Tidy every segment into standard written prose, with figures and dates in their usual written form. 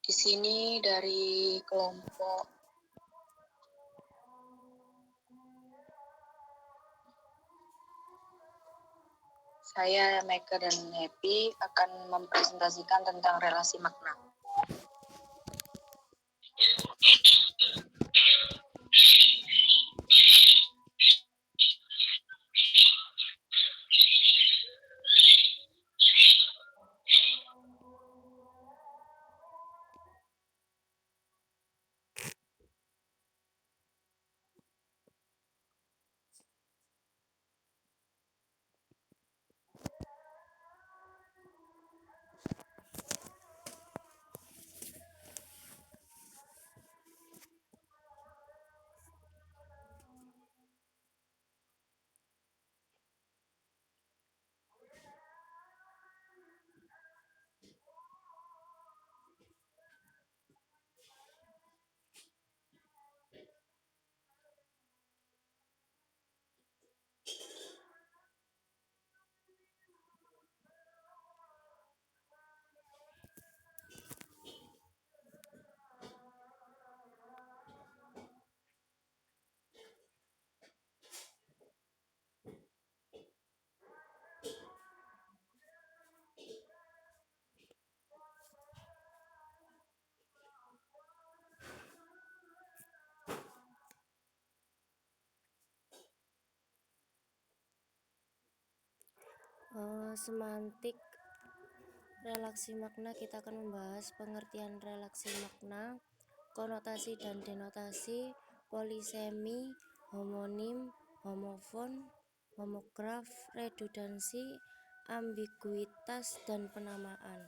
Di sini dari kelompok saya, Mega dan Happy akan mempresentasikan tentang relasi makna. Semantik relasi makna. Kita akan membahas pengertian relasi makna, konotasi dan denotasi, polisemi, homonim, homofon, homograf, redundansi, ambiguitas, dan penamaan.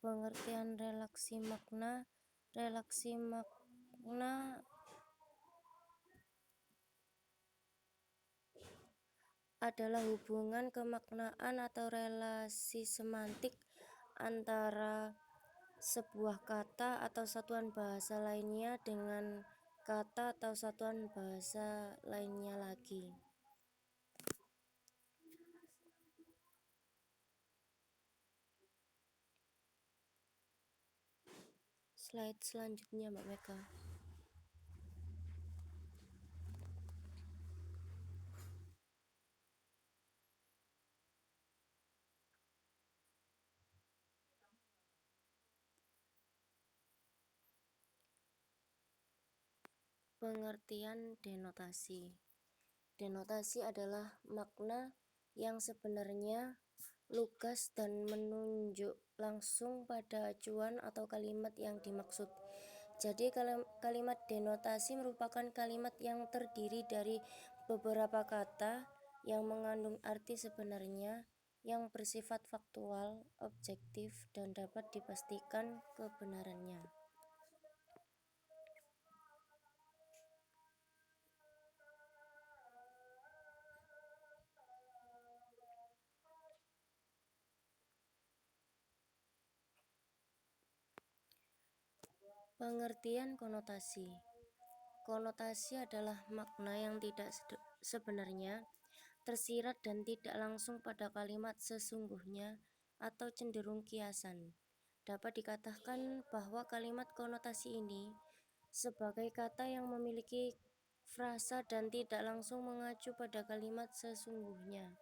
Pengertian relasi makna. Relasi makna adalah hubungan kemaknaan atau relasi semantik antara sebuah kata atau satuan bahasa lainnya dengan kata atau satuan bahasa lainnya lagi. Slide selanjutnya, Mbak Mega. Pengertian denotasi. Denotasi adalah makna yang sebenarnya lugas dan menunjuk langsung pada acuan atau kalimat yang dimaksud. Jadi kalimat denotasi merupakan kalimat yang terdiri dari beberapa kata yang mengandung arti sebenarnya, yang bersifat faktual, objektif, dan dapat dipastikan kebenarannya. Pengertian konotasi. Konotasi adalah makna yang tidak sebenarnya tersirat dan tidak langsung pada kalimat sesungguhnya atau cenderung kiasan. Dapat dikatakan bahwa kalimat konotasi ini sebagai kata yang memiliki frasa dan tidak langsung mengacu pada kalimat sesungguhnya.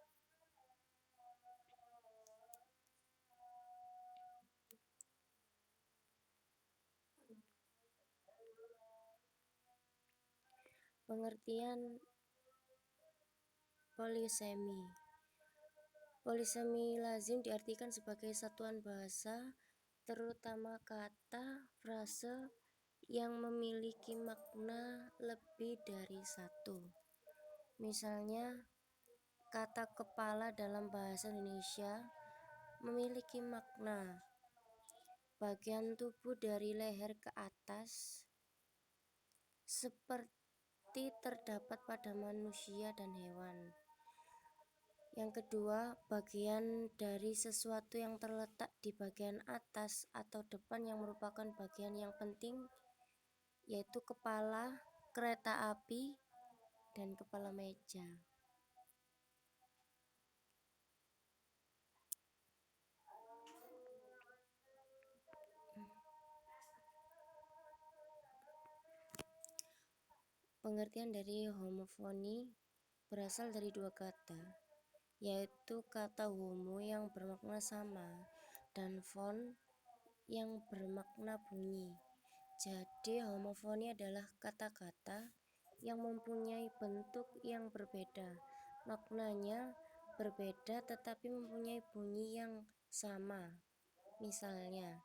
Pengertian polisemi. Polisemi lazim diartikan sebagai satuan bahasa, terutama kata, frase yang memiliki makna lebih dari satu. Misalnya, kata kepala dalam bahasa Indonesia memiliki makna bagian tubuh dari leher ke atas, seperti terdapat pada manusia dan hewan. Yang kedua, bagian dari sesuatu yang terletak di bagian atas atau depan yang merupakan bagian yang penting, yaitu kepala, kereta api, dan kepala meja. Pengertian dari homofoni berasal dari dua kata, yaitu kata homo yang bermakna sama dan fon yang bermakna bunyi. Jadi homofoni adalah kata-kata yang mempunyai bentuk yang berbeda, maknanya berbeda tetapi mempunyai bunyi yang sama. Misalnya,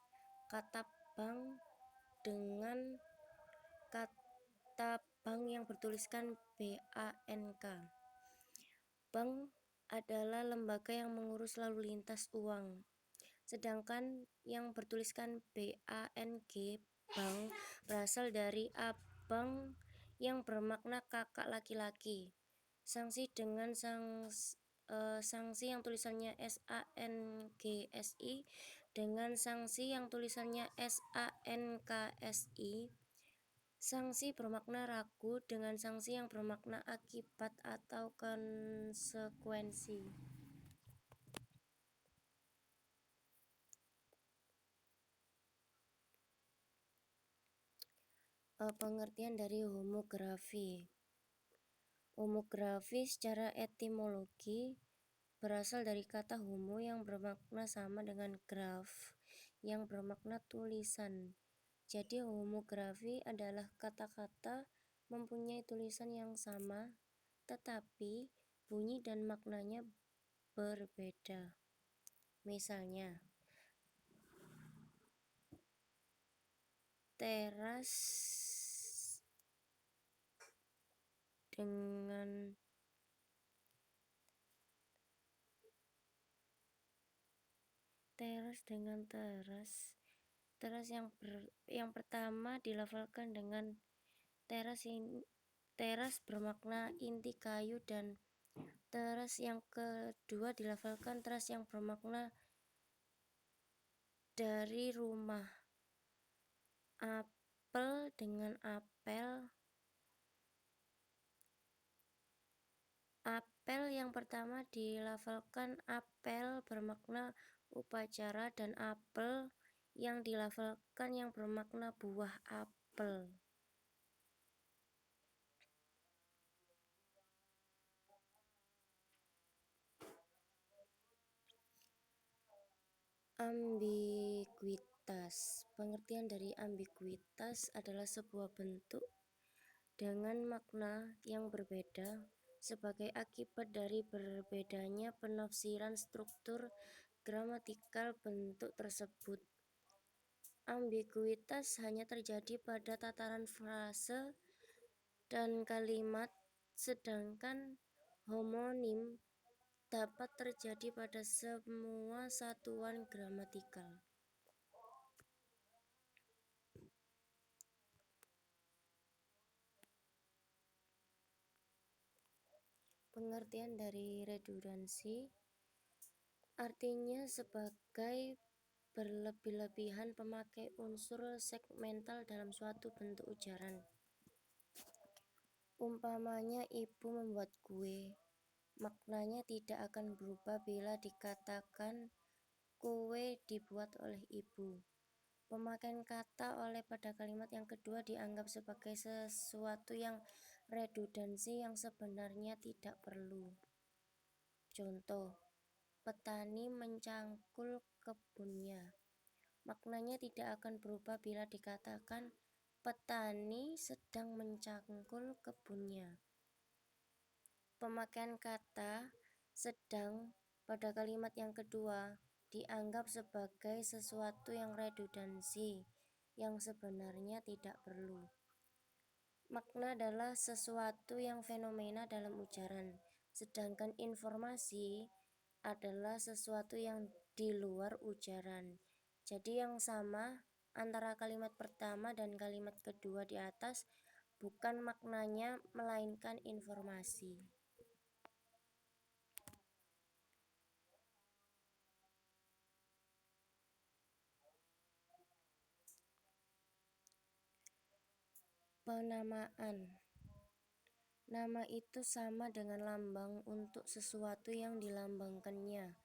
kata bank dengan kata bank yang bertuliskan BANK. Bank adalah lembaga yang mengurus lalu lintas uang, sedangkan yang bertuliskan BANG, bank, berasal dari abang yang bermakna kakak laki-laki. Sanksi yang tulisannya SANGSI dengan sanksi yang tulisannya SANKSI. Sanksi bermakna ragu dengan sanksi yang bermakna akibat atau konsekuensi. Pengertian dari homografi. Homografi secara etimologi berasal dari kata homo yang bermakna sama dengan graf yang bermakna tulisan. Jadi homografi adalah kata-kata mempunyai tulisan yang sama tetapi bunyi dan maknanya berbeda. Misalnya, teras dengan teras yang pertama dilafalkan dengan teras bermakna inti kayu, dan teras yang kedua dilafalkan teras yang bermakna dari rumah. Apel dengan apel. Apel yang pertama dilafalkan apel bermakna upacara, dan apel yang dilafalkan yang bermakna buah apel. Ambiguitas. Pengertian dari ambiguitas adalah sebuah bentuk dengan makna yang berbeda sebagai akibat dari berbedanya penafsiran struktur gramatikal bentuk tersebut. Ambiguitas hanya terjadi pada tataran frase dan kalimat, sedangkan homonim dapat terjadi pada semua satuan gramatikal. Pengertian dari redundansi artinya sebagai berlebih-lebihan pemakai unsur segmental dalam suatu bentuk ujaran. Umpamanya ibu membuat kue, maknanya tidak akan berubah bila dikatakan kue dibuat oleh ibu. Pemakaian kata oleh pada kalimat yang kedua dianggap sebagai sesuatu yang redundansi yang sebenarnya tidak perlu. Contoh, petani mencangkul kebunnya. Maknanya tidak akan berubah bila dikatakan petani sedang mencangkul kebunnya. Pemakaian kata sedang pada kalimat yang kedua dianggap sebagai sesuatu yang redundansi yang sebenarnya tidak perlu. Makna adalah sesuatu yang fenomena dalam ujaran, sedangkan informasi adalah sesuatu yang di luar ujaran. Jadi yang sama antara kalimat pertama dan kalimat kedua di atas bukan maknanya melainkan informasi. Penamaan. Nama itu sama dengan lambang untuk sesuatu yang dilambangkannya.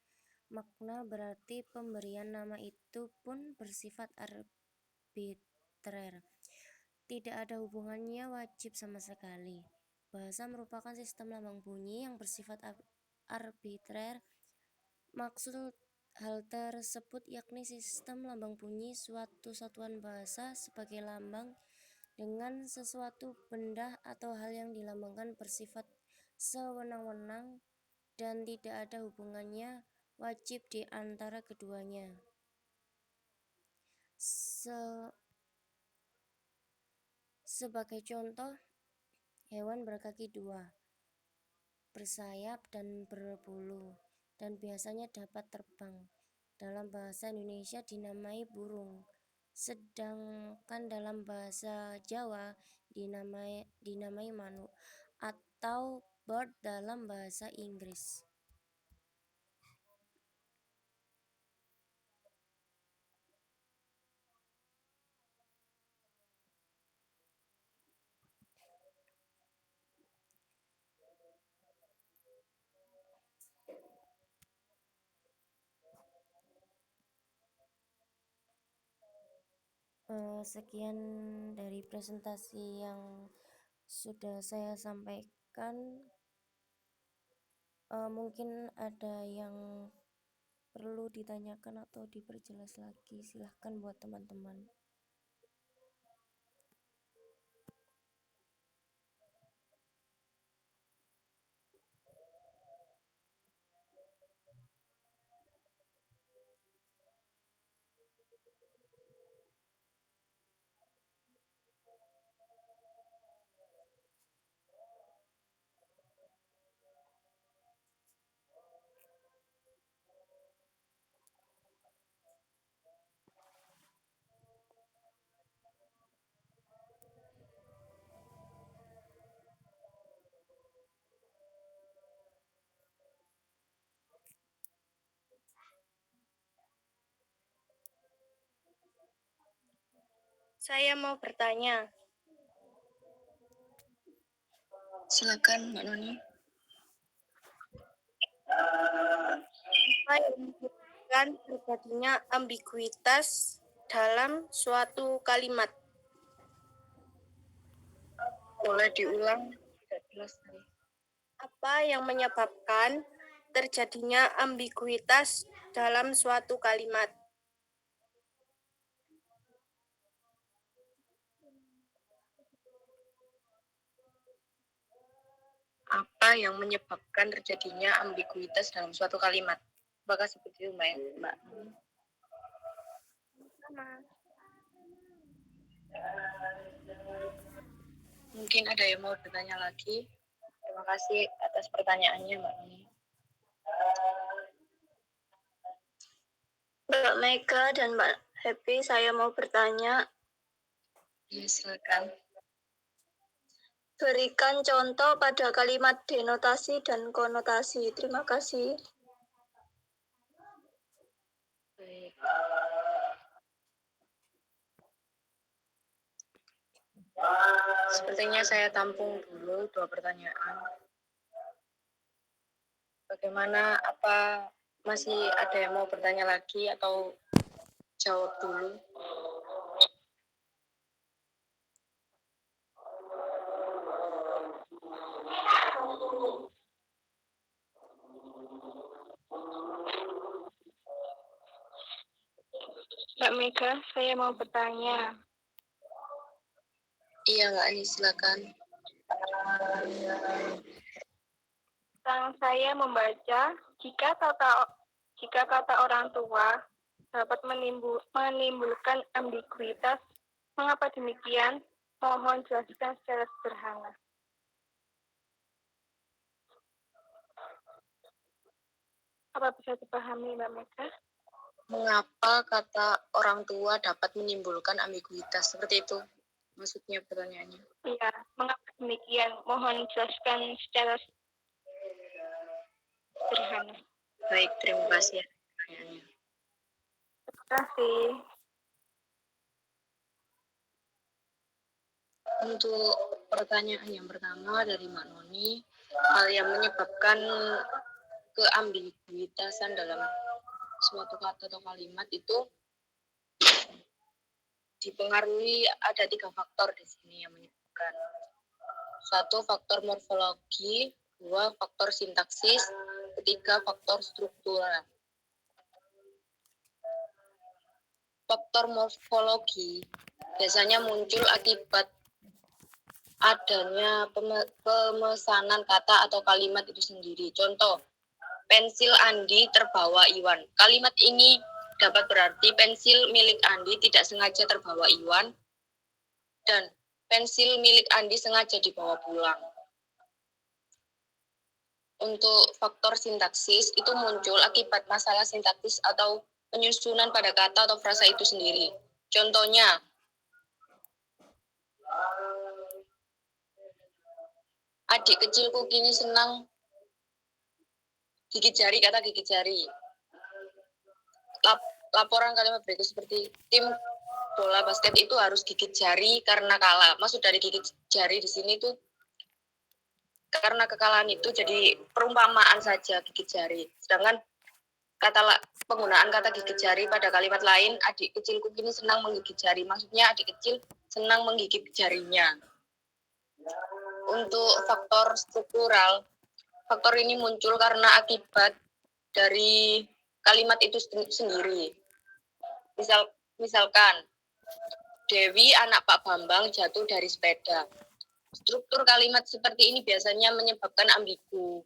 Makna berarti pemberian nama itu pun bersifat arbitrer. Tidak ada hubungannya wajib sama sekali. Bahasa merupakan sistem lambang bunyi yang bersifat arbitrer. Maksud hal tersebut yakni sistem lambang bunyi suatu satuan bahasa sebagai lambang dengan sesuatu benda atau hal yang dilambangkan bersifat sewenang-wenang dan tidak ada hubungannya wajib di antara keduanya. Sebagai contoh, hewan berkaki dua, bersayap dan berbulu, dan biasanya dapat terbang. Dalam bahasa Indonesia dinamai burung, sedangkan dalam bahasa Jawa dinamai manuk atau bird dalam bahasa Inggris. Sekian dari presentasi yang sudah saya sampaikan. Mungkin ada yang perlu ditanyakan atau diperjelas lagi, silahkan buat teman-teman. Saya mau bertanya. Silakan Mbak Noni. Apa yang menyebabkan terjadinya ambiguitas dalam suatu kalimat? Boleh diulang? Tidak jelas tadi. Apa yang menyebabkan terjadinya ambiguitas dalam suatu kalimat? Apa yang menyebabkan terjadinya ambiguitas dalam suatu kalimat? Apakah seperti itu, Mbak? Mungkin ada yang mau bertanya lagi. Terima kasih atas pertanyaannya, Mbak Noni. Mbak Mega dan Mbak Happy, saya mau bertanya. Ya, silakan. Berikan contoh pada kalimat denotasi dan konotasi. Terima kasih. Baik. Sepertinya saya tampung dulu 2 pertanyaan. Bagaimana, apa masih ada yang mau bertanya lagi atau jawab dulu? Mbak Mega, saya mau bertanya. Iya, Mbak Ani, silakan. Saya membaca, jika kata orang tua dapat menimbulkan ambiguitas, mengapa demikian? Mohon jelaskan secara sederhana. Apa bisa dipahami, Mbak Mega? Mengapa kata orang tua dapat menimbulkan ambiguitas? Seperti itu maksudnya pertanyaannya. Iya, mengapa demikian? Mohon jelaskan secara sederhana. Baik, terima kasih ya pertanyaannya. Terima kasih. Untuk pertanyaan yang pertama dari Mbak Noni, hal yang menyebabkan keambiguitasan dalam suatu kata atau kalimat itu dipengaruhi ada 3 faktor di sini yang menyebabkan. 1, faktor morfologi, 2, faktor sintaksis, 3, faktor struktural. Faktor morfologi biasanya muncul akibat adanya pemesanan kata atau kalimat itu sendiri. Contoh, pensil Andi terbawa Iwan. Kalimat ini dapat berarti pensil milik Andi tidak sengaja terbawa Iwan dan pensil milik Andi sengaja dibawa pulang. Untuk faktor sintaksis itu muncul akibat masalah sintaksis atau penyusunan pada kata atau frasa itu sendiri. Contohnya, adik kecilku kini senang gigit jari, kata gigit jari. Laporan kalimat berikut seperti tim bola basket itu harus gigit jari karena kalah. Maksud dari gigit jari di sini tuh karena kekalahan itu jadi perumpamaan saja gigit jari. Sedangkan penggunaan kata gigit jari pada kalimat lain, adik kecilku kini senang menggigit jari. Maksudnya adik kecil senang menggigit jarinya. Untuk faktor struktural, faktor ini muncul karena akibat dari kalimat itu sendiri. Misalkan, Dewi anak Pak Bambang jatuh dari sepeda. Struktur kalimat seperti ini biasanya menyebabkan ambigu.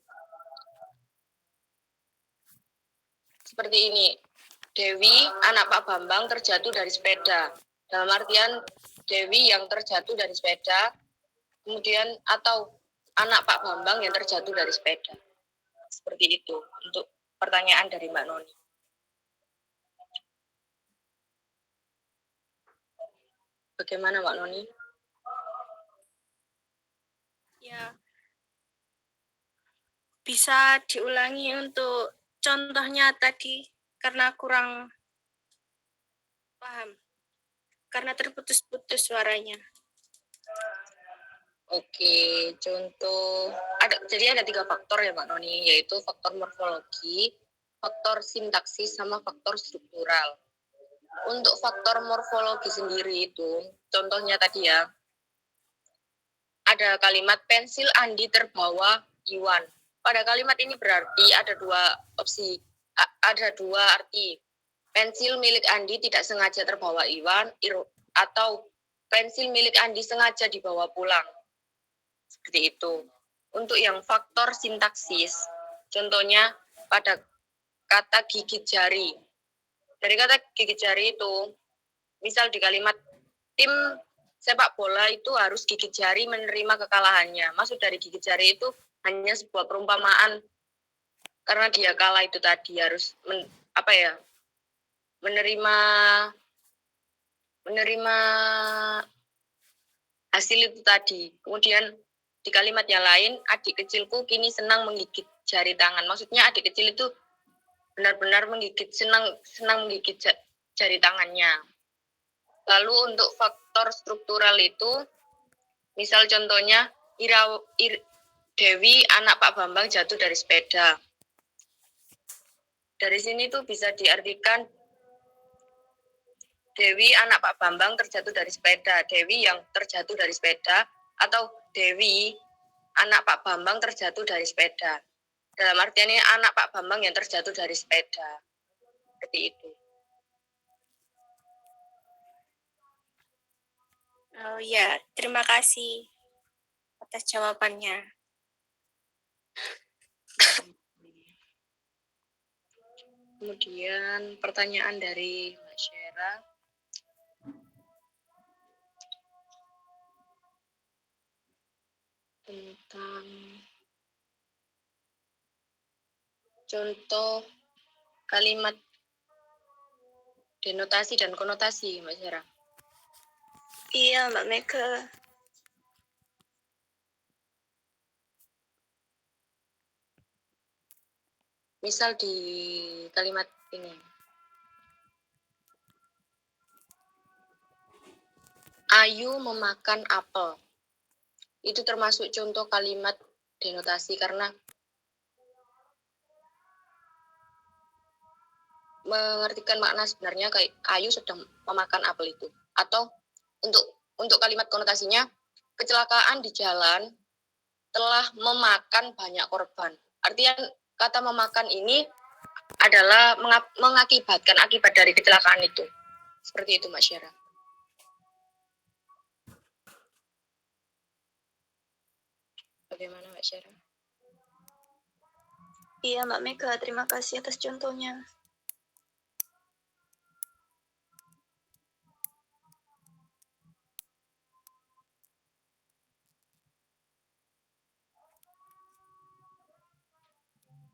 Seperti ini, Dewi anak Pak Bambang terjatuh dari sepeda. Dalam artian Dewi yang terjatuh dari sepeda, kemudian atau anak Pak Bambang yang terjatuh dari sepeda. Seperti itu untuk pertanyaan dari Mbak Noni. Bagaimana Mbak Noni? Ya, bisa diulangi untuk contohnya tadi karena kurang paham, karena terputus-putus suaranya. Oke, contoh jadi ada 3 faktor ya Mbak Noni, yaitu faktor morfologi, faktor sintaksis, sama faktor struktural. Untuk faktor morfologi sendiri itu, contohnya tadi ya, ada kalimat pensil Andi terbawa Iwan. Pada kalimat ini berarti ada 2 opsi, ada 2 arti. Pensil milik Andi tidak sengaja terbawa Iwan, atau pensil milik Andi sengaja dibawa pulang. Seperti itu. Untuk yang faktor sintaksis, contohnya pada kata gigit jari. Dari kata gigit jari itu, misal di kalimat tim sepak bola itu harus gigit jari menerima kekalahannya. Maksud dari gigit jari itu hanya sebuah perumpamaan karena dia kalah itu tadi harus menerima hasil itu tadi. Kemudian di kalimat yang lain, adik kecilku kini senang menggigit jari tangan. Maksudnya adik kecil itu benar-benar senang menggigit jari tangannya. Lalu untuk faktor struktural itu Misal contohnya Dewi anak Pak Bambang jatuh dari sepeda. Dari sini tuh bisa diartikan Dewi anak Pak Bambang terjatuh dari sepeda. Dewi yang terjatuh dari sepeda atau Dewi anak Pak Bambang terjatuh dari sepeda. Dalam artian ini anak Pak Bambang yang terjatuh dari sepeda. Seperti itu. Oh ya, terima kasih atas jawabannya. Kemudian pertanyaan dari Mbak Syera. Tentang contoh kalimat denotasi dan konotasi, Mbak Syera. Iya, Mbak Mega. Misal di kalimat ini. Ayu memakan apel. Itu termasuk contoh kalimat denotasi karena mengartikan makna sebenarnya kayak Ayu sedang memakan apel itu. Atau untuk kalimat konotasinya, kecelakaan di jalan telah memakan banyak korban. Artinya kata memakan ini adalah mengakibatkan akibat dari kecelakaan itu. Seperti itu, Mbak Syera. Bagaimana, Mbak Syera? Iya, Mbak Mega. Terima kasih atas contohnya.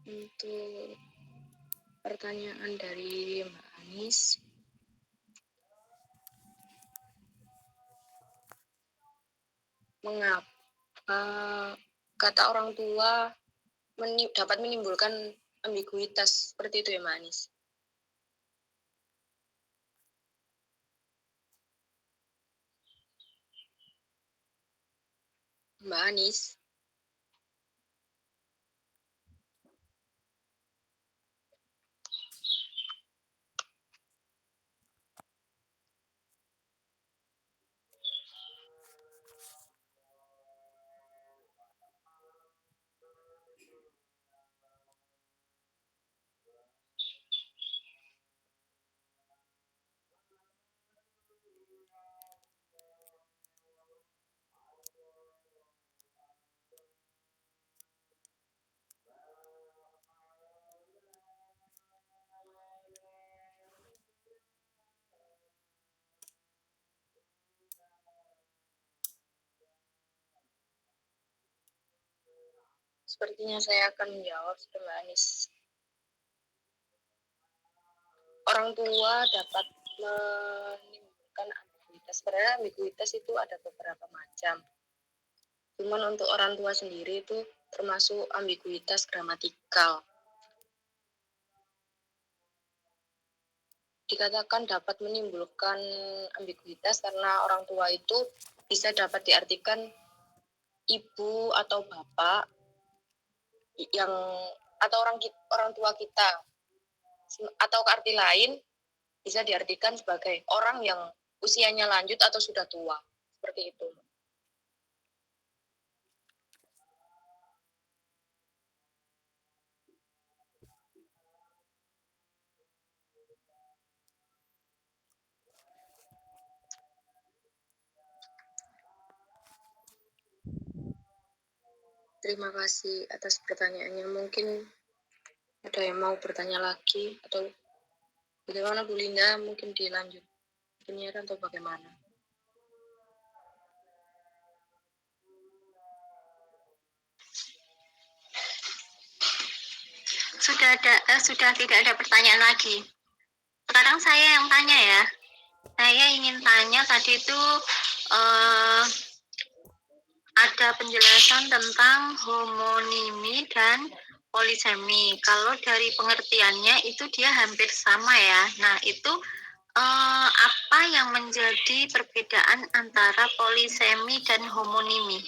Untuk pertanyaan dari Mbak Anis. Mengapa kata orang tua dapat menimbulkan ambiguitas seperti itu ya, Mbak Anis? Mbak Anis. Sepertinya saya akan menjawab, Mbak Anis. Orang tua dapat menimbulkan ambiguitas. Sebenarnya ambiguitas itu ada beberapa macam. Cuman untuk orang tua sendiri itu termasuk ambiguitas gramatikal. Dikatakan dapat menimbulkan ambiguitas karena orang tua itu bisa dapat diartikan ibu atau bapak yang atau orang tua kita, atau arti lain bisa diartikan sebagai orang yang usianya lanjut atau sudah tua, seperti itu. Terima kasih atas pertanyaannya. Mungkin ada yang mau bertanya lagi atau bagaimana Bu Linda? Mungkin dilanjut penyiaran atau bagaimana? Sudah tidak ada pertanyaan lagi. Sekarang saya yang tanya ya. Saya ingin tanya tadi itu ada penjelasan tentang homonimi dan polisemi. Kalau dari pengertiannya itu dia hampir sama ya. Nah itu Apa yang menjadi perbedaan antara polisemi dan homonimi?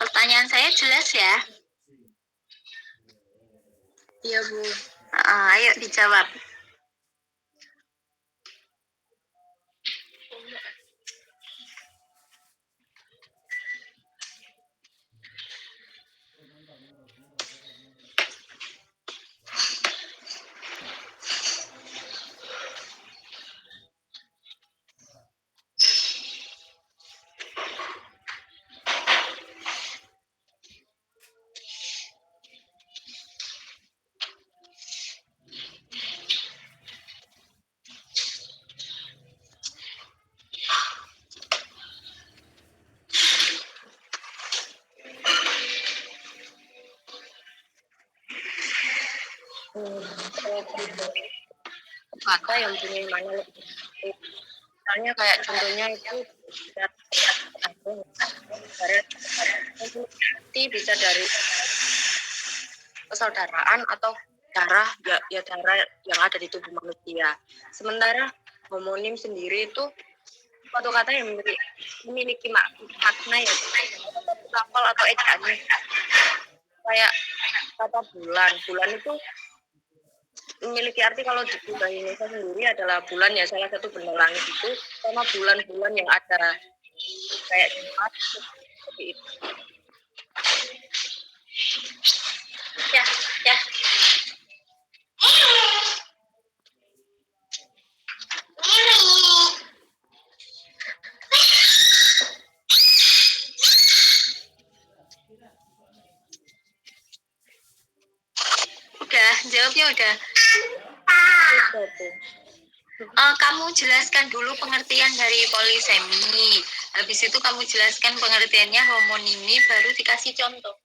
Pertanyaan saya jelas ya? Iya, Bu. Ayo dijawab. Kata yang punya mana lebih. Misalnya kayak contohnya itu berarti bisa dari persaudaraan atau darah ya darah yang ada di tubuh manusia. Sementara homonim sendiri itu suatu kata yang memiliki makna ya lafal atau ejaannya. Kayak kata bulan itu memiliki arti kalau di budaya Indonesia sendiri adalah bulan ya salah satu benda langit itu sama bulan-bulan yang ada kayak Jumat seperti itu. Ya. Udah, jawabnya udah. Kamu jelaskan dulu pengertian dari polisemi. Habis itu kamu jelaskan pengertiannya homonimi, baru dikasih contoh.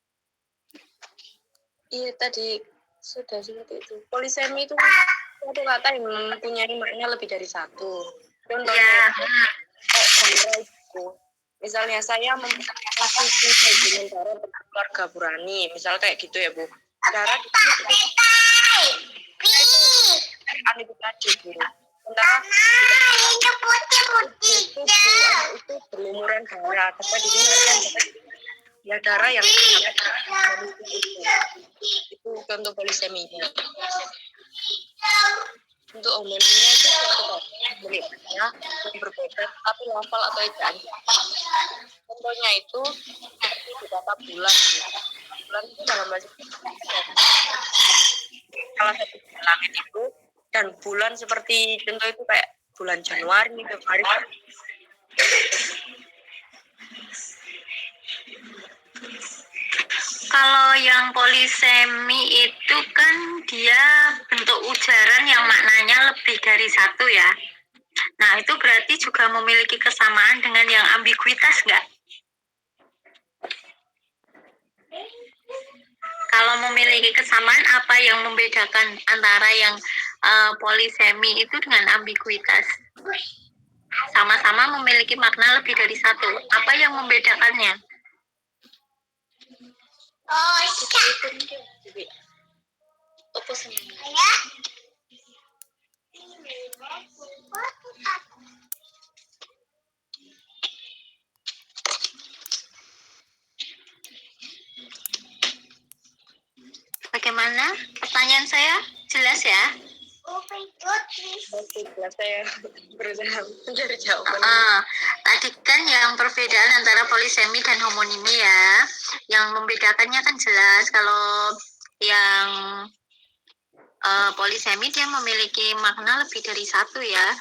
Iya tadi sudah seperti itu. Polisemi itu suatu kata yang mempunyai makna lebih dari satu. Contohnya itu, misalnya saya mempunyai dengan cara keluarga Burani, misal kayak gitu ya Bu. Cara itu tadi Bu. Itu berlumuran darah, tapi di sini ya darah yang itu contoh poliseminya. Untuk homonimnya itu miliknya yang berbeda tapi lafal atau ejaan. Contohnya itu seperti di kata bulan. Bulan itu dalam bahasa salah satu langit itu dan bulan seperti contoh itu kayak bulan Januari, Februari. Kalau yang polisemi itu kan dia bentuk ujaran yang maknanya lebih dari satu ya. Nah, itu berarti juga memiliki kesamaan dengan yang ambiguitas nggak? Kalau memiliki kesamaan, apa yang membedakan antara yang polisemi itu dengan ambiguitas? Sama-sama memiliki makna lebih dari satu. Apa yang membedakannya? Bagaimana? Pertanyaan saya jelas ya? Jelas saya berusaha mencari jawaban. Tadi kan yang perbedaan antara polisemi dan homonimi ya. Yang membedakannya kan jelas kalau yang polisemi dia memiliki makna lebih dari satu ya.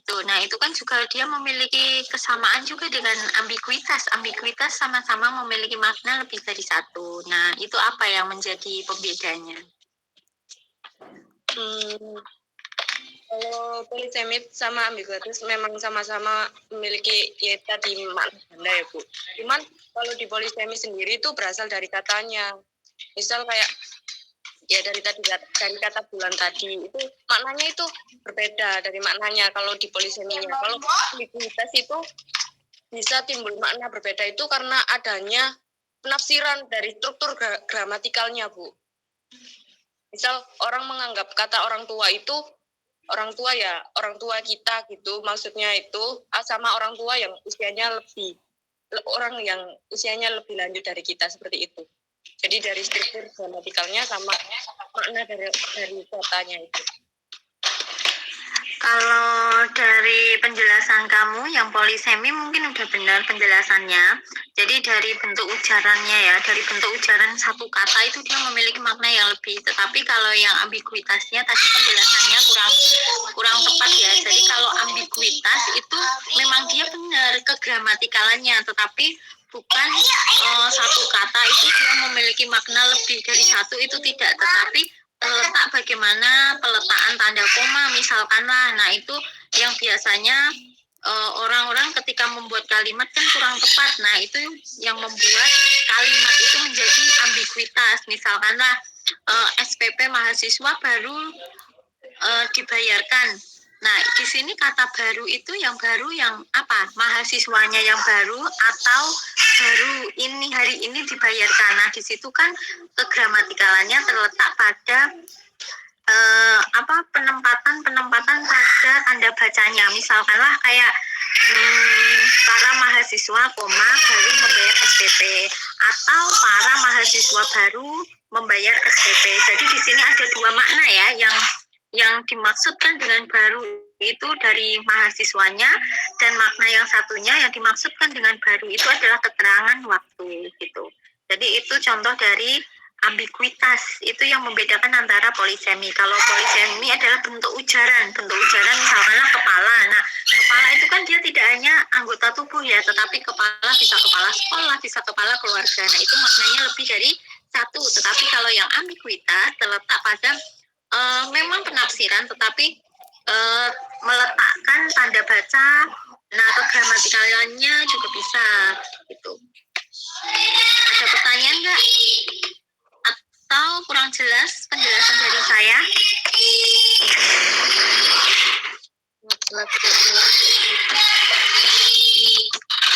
Nah, itu kan juga dia memiliki kesamaan juga dengan ambiguitas. Ambiguitas sama-sama memiliki makna lebih dari satu. Nah, itu apa yang menjadi pembedanya? Kalau polisemi sama ambiguitas memang sama-sama memiliki ya tadi makna ganda ya Bu. Cuman kalau di polisemi sendiri itu berasal dari katanya. Misal kayak ya dari kata bulan tadi itu maknanya itu berbeda dari maknanya kalau di poliseminya. Kalau ambiguitas itu bisa timbul makna berbeda itu karena adanya penafsiran dari struktur gramatikalnya, Bu. Misal orang menganggap kata orang tua itu orang tua kita gitu, maksudnya itu sama orang tua yang usianya lebih lanjut dari kita, seperti itu. Jadi dari struktur gramatikalnya sama makna dari kotanya itu. Kalau dari penjelasan kamu yang polisemi mungkin udah benar penjelasannya. Jadi dari bentuk ujarannya ya, dari bentuk ujaran satu kata itu dia memiliki makna yang lebih. Tetapi kalau yang ambiguitasnya tadi penjelasannya kurang tepat ya. Jadi kalau ambiguitas itu memang dia benar kegramatikalannya, tetapi bukan satu kata itu dia memiliki makna lebih dari satu, itu tidak. Tetapi letak bagaimana peletakan tanda koma misalkanlah, nah itu yang biasanya orang-orang ketika membuat kalimat kan kurang tepat. Nah itu yang membuat kalimat itu menjadi ambiguitas. Misalkanlah SPP mahasiswa baru dibayarkan. Nah, di sini kata baru itu yang baru yang apa? Mahasiswanya yang baru atau baru ini hari ini dibayarkan. Nah, di situ kan kegramatikalannya terletak pada penempatan pada tanda bacanya. Misalkanlah kayak para mahasiswa koma baru membayar SPP atau para mahasiswa baru membayar SPP. Jadi di sini ada dua makna ya, yang dimaksudkan dengan baru itu dari mahasiswanya, dan makna yang satunya yang dimaksudkan dengan baru itu adalah keterangan waktu gitu. Jadi itu contoh dari ambiguitas, itu yang membedakan antara polisemi. Kalau polisemi adalah bentuk ujaran misalkanlah kepala. Nah, kepala itu kan dia tidak hanya anggota tubuh ya, tetapi kepala bisa kepala sekolah, bisa kepala keluarga. Nah, itu maknanya lebih dari satu. Tetapi kalau yang ambiguitas terletak pada memang penafsiran, tetapi meletakkan tanda baca, nah kegramatikalannya juga bisa gitu. Ada pertanyaan nggak? Atau kurang jelas penjelasan dari saya?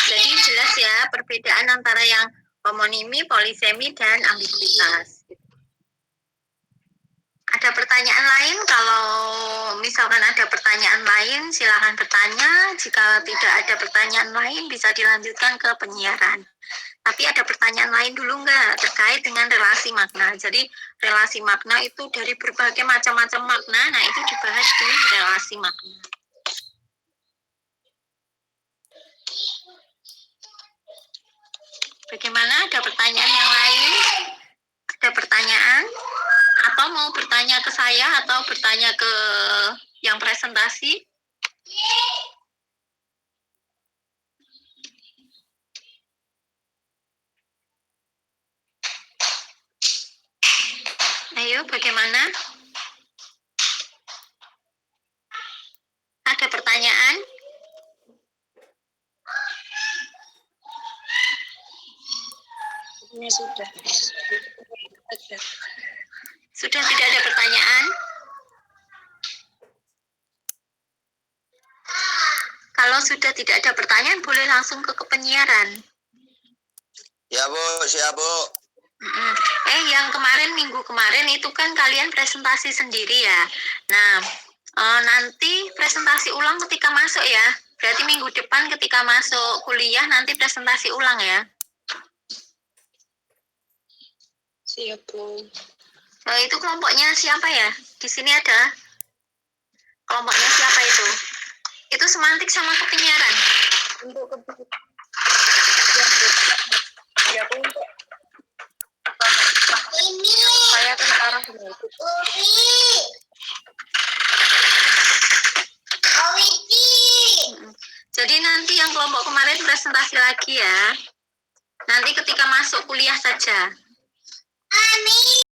Jadi jelas ya perbedaan antara yang homonimi, polisemi, dan ambiguitas. Ada pertanyaan lain? Kalau misalkan ada pertanyaan lain, silakan bertanya. Jika tidak ada pertanyaan lain, bisa dilanjutkan ke penyiaran. Tapi ada pertanyaan lain dulu nggak terkait dengan relasi makna? Jadi relasi makna itu dari berbagai macam-macam makna. Nah, itu dibahas di relasi makna. Bagaimana? Ada pertanyaan yang lain? Ada pertanyaan? Atau mau bertanya ke saya atau bertanya ke yang presentasi? Ayo, bagaimana? Ada pertanyaan? Ini sudah. Sudah tidak ada pertanyaan? Kalau sudah tidak ada pertanyaan, boleh langsung ke penyiaran. Ya Bu, siap Bu. Yang minggu kemarin itu kan kalian presentasi sendiri ya. Nah, nanti presentasi ulang ketika masuk ya. Berarti minggu depan ketika masuk kuliah nanti presentasi ulang ya. Siap Bu. Itu kelompoknya siapa ya? Di sini ada kelompoknya siapa itu? Itu semantik sama kepenyiaran. Untuk ya Bu, untuk saya kan sekarang Jadi nanti yang kelompok kemarin presentasi lagi ya. Nanti ketika masuk kuliah saja.